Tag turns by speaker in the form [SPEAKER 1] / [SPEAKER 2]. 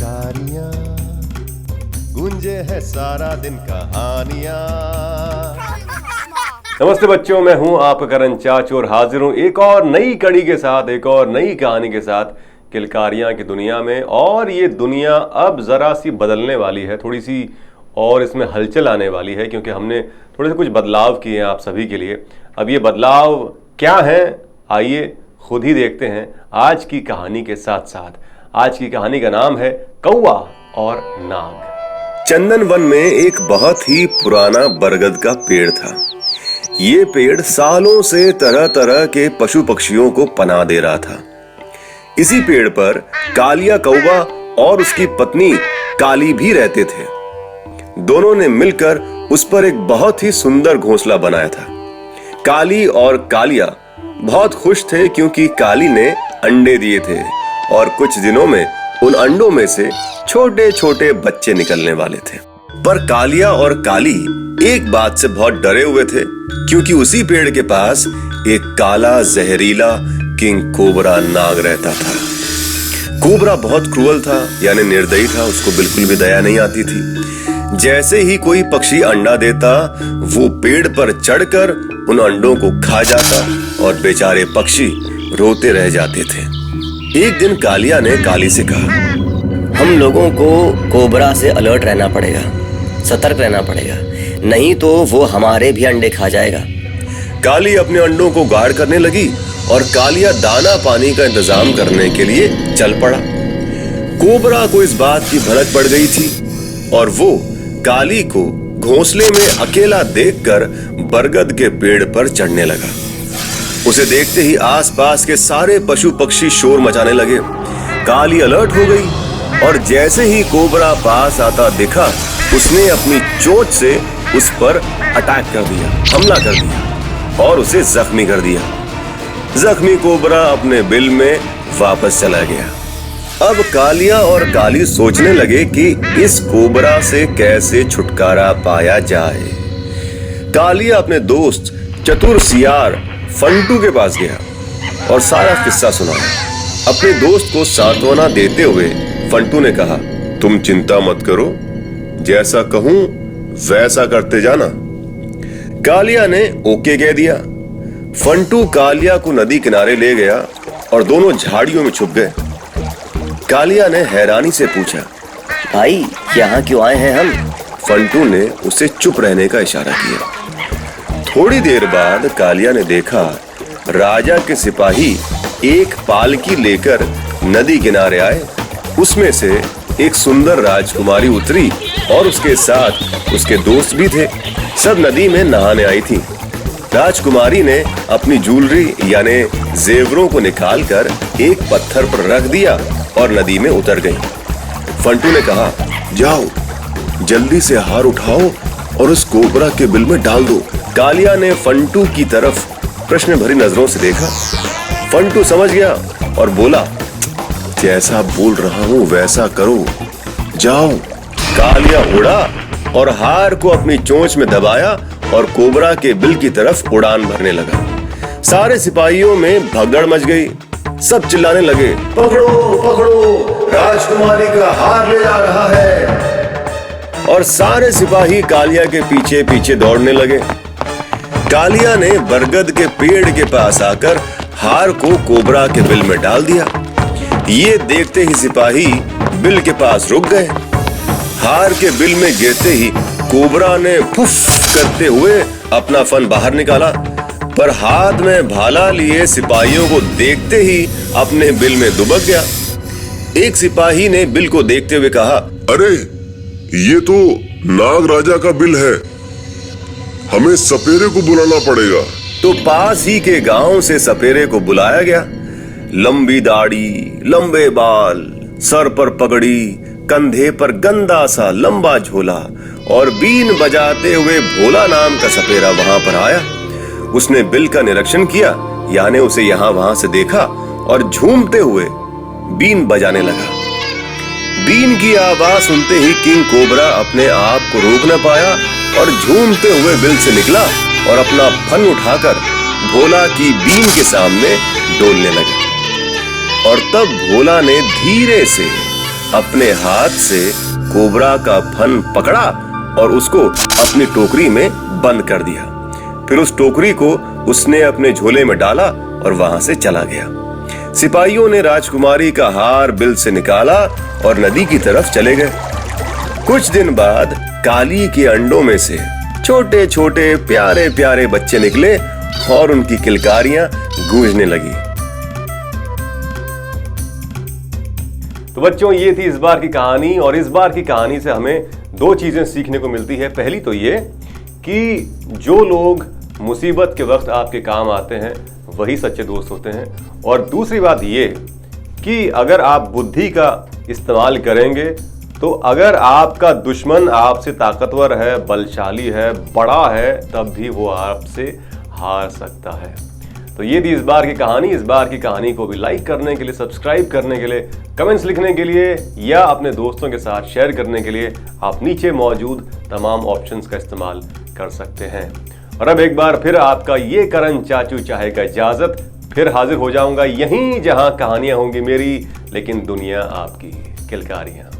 [SPEAKER 1] किलकारियां गूंजे है सारा दिन कहानियां।
[SPEAKER 2] नमस्ते बच्चों, मैं हूं आपका करण चाचू और हाजिर हूं एक और नई कड़ी के साथ, एक और नई कहानी के साथ किलकारियां की दुनिया में। और ये दुनिया अब ज़रा सी बदलने वाली है, थोड़ी सी और इसमें हलचल आने वाली है, क्योंकि हमने थोड़े से कुछ बदलाव किए हैं आप सभी के लिए। अब ये बदलाव क्या है, आइए खुद ही देखते हैं आज की कहानी के साथ साथ। आज की कहानी का नाम है कौवा और नाग।
[SPEAKER 3] चंदन वन में एक बहुत ही पुराना बरगद का पेड़ था। ये पेड़ सालों से तरह तरह के पशु पक्षियों को पनाह दे रहा था। इसी पेड़ पर कालिया कौवा और उसकी पत्नी काली भी रहते थे। दोनों ने मिलकर उस पर एक बहुत ही सुंदर घोंसला बनाया था। काली और कालिया बहुत खुश थे, क्योंकि काली ने अंडे दिए थे और कुछ दिनों में उन अंडों में से छोटे छोटे बच्चे निकलने वाले थे। पर कालिया और काली एक बात से बहुत डरे हुए थे, क्योंकि उसी पेड़ के पास एक काला जहरीला किंग कोबरा नाग रहता था। कोबरा बहुत क्रूअल था, यानी निर्दयी था, उसको बिल्कुल भी दया नहीं आती थी। जैसे ही कोई पक्षी अंडा देता, वो पेड़ पर चढ़कर उन अंडों को खा जाता और बेचारे पक्षी रोते रह जाते थे। एक दिन कालिया ने काली से कहा,
[SPEAKER 4] हम लोगों को कोबरा से अलर्ट रहना पड़ेगा, सतर्क रहना पड़ेगा, नहीं तो वो हमारे भी अंडे खा जाएगा।
[SPEAKER 3] काली अपने अंडों को गाढ़ करने लगी और कालिया दाना पानी का इंतजाम करने के लिए चल पड़ा। कोबरा को इस बात की भनक पड़ गई थी और वो काली को घोंसले में अकेला देखकर बरगद के पेड़ पर चढ़ने लगा। उसे देखते ही आसपास के सारे पशु पक्षी शोर मचाने लगे। काली अलर्ट हो गई और जैसे ही कोबरा पास आता दिखा, उसने अपनी चोंच से उस पर अटैक कर दिया, हमला कर दिया और उसे जख्मी कर दिया। जख्मी कोबरा अपने बिल में वापस चला गया। अब कालिया और काली सोचने लगे कि इस कोबरा से कैसे छुटकारा पाया जाए। कालिया अपने दोस्त चतुर सियार फंटू के पास गया और सारा किस्सा सुनाया। अपने दोस्त को सांत्वना देते हुए फंटू ने कहा, तुम चिंता मत करो, जैसा कहूं वैसा करते जाना। कालिया ने ओके कह दिया। फंटू कालिया को नदी किनारे ले गया और दोनों झाड़ियों में छुप गए। कालिया ने हैरानी से पूछा,
[SPEAKER 4] भाई यहाँ क्यों आए हैं हम?
[SPEAKER 3] फंटू ने उसे चुप रहने का इशारा किया। थोड़ी देर बाद कालिया ने देखा राजा के सिपाही एक पालकी लेकर नदी किनारे आए। उसमें से एक सुंदर राजकुमारी उतरी और उसके साथ उसके दोस्त भी थे। सब नदी में नहाने आई थी। राजकुमारी ने अपनी ज्वेलरी यानी जेवरों को निकालकर एक पत्थर पर रख दिया और नदी में उतर गई। फंटू ने कहा, जाओ जल्दी से हार उठाओ और उस कोबरा के बिल में डाल दो। कालिया ने फंटू की तरफ प्रश्न भरी नजरों से देखा। फंटू समझ गया और बोला, जैसा बोल रहा हूं वैसा करो, जाओ। कालिया उड़ा और हार को अपनी चोंच में दबाया और कोबरा के बिल की तरफ उड़ान भरने लगा। सारे सिपाहियों में भगदड़ मच गई। सब चिल्लाने लगे, पकड़ो पकड़ो, राजकुमारी का हार ले जा रहा है। और सारे सिपाही कालिया के पीछे पीछे दौड़ने लगे। कालिया ने बरगद के पेड़ के पास आकर हार को कोबरा के बिल में डाल दिया। ये देखते ही सिपाही बिल के पास रुक गए। हार के बिल में गिरते ही कोबरा ने फुफ करते हुए अपना फन बाहर निकाला, पर हाथ में भाला लिए सिपाहियों को देखते ही अपने बिल में दुबक गया। एक सिपाही ने बिल को देखते हुए कहा,
[SPEAKER 5] अरे ये तो नाग राजा का बिल है, हमें सपेरे को बुलाना पड़ेगा।
[SPEAKER 3] तो पास ही के गांव से सपेरे को बुलाया गया। लंबी दाढ़ी, लंबे बाल, सर पर पगड़ी, कंधे पर गंदा सा लंबा झोला और बीन बजाते हुए भोला नाम का सपेरा वहां पर आया। उसने बिल का निरीक्षण किया, यानी उसे यहाँ वहां से देखा और झूमते हुए बीन बजाने लगा। बीन की आवाज सुनते ही किंग कोबरा अपने आप को रोक न पाया और झूमते हुए बिल से निकला और अपना फन उठाकर भोला की बीन के सामने डोलने लगा। और तब भोला ने धीरे से अपने हाथ से कोबरा का फन पकड़ा और उसको अपनी टोकरी में बंद कर दिया। फिर उस टोकरी को उसने अपने झोले में डाला और वहां से चला गया। सिपाहियों ने राजकुमारी का हार बिल से निकाला और नदी की तरफ चले गए। कुछ दिन बाद काली के अंडों में से छोटे छोटे प्यारे प्यारे बच्चे निकले और उनकी किलकारियां गूंजने लगी।
[SPEAKER 2] तो बच्चों, ये थी इस बार की कहानी, और इस बार की कहानी से हमें दो चीजें सीखने को मिलती है। पहली तो ये कि जो लोग मुसीबत के वक्त आपके काम आते हैं वही सच्चे दोस्त होते हैं, और दूसरी बात ये कि अगर आप बुद्धि का इस्तेमाल करेंगे तो अगर आपका दुश्मन आपसे ताकतवर है, बलशाली है, बड़ा है, तब भी वो आपसे हार सकता है। तो ये थी इस बार की कहानी। इस बार की कहानी को भी लाइक करने के लिए, सब्सक्राइब करने के लिए, कमेंट्स लिखने के लिए या अपने दोस्तों के साथ शेयर करने के लिए आप नीचे मौजूद तमाम ऑप्शंस का इस्तेमाल कर सकते हैं। और अब एक बार फिर आपका ये करण चाचू चाहेगा इजाजत। फिर हाजिर हो जाऊंगा यहीं जहां कहानियां होंगी मेरी, लेकिन दुनिया आपकी। किलकारियां।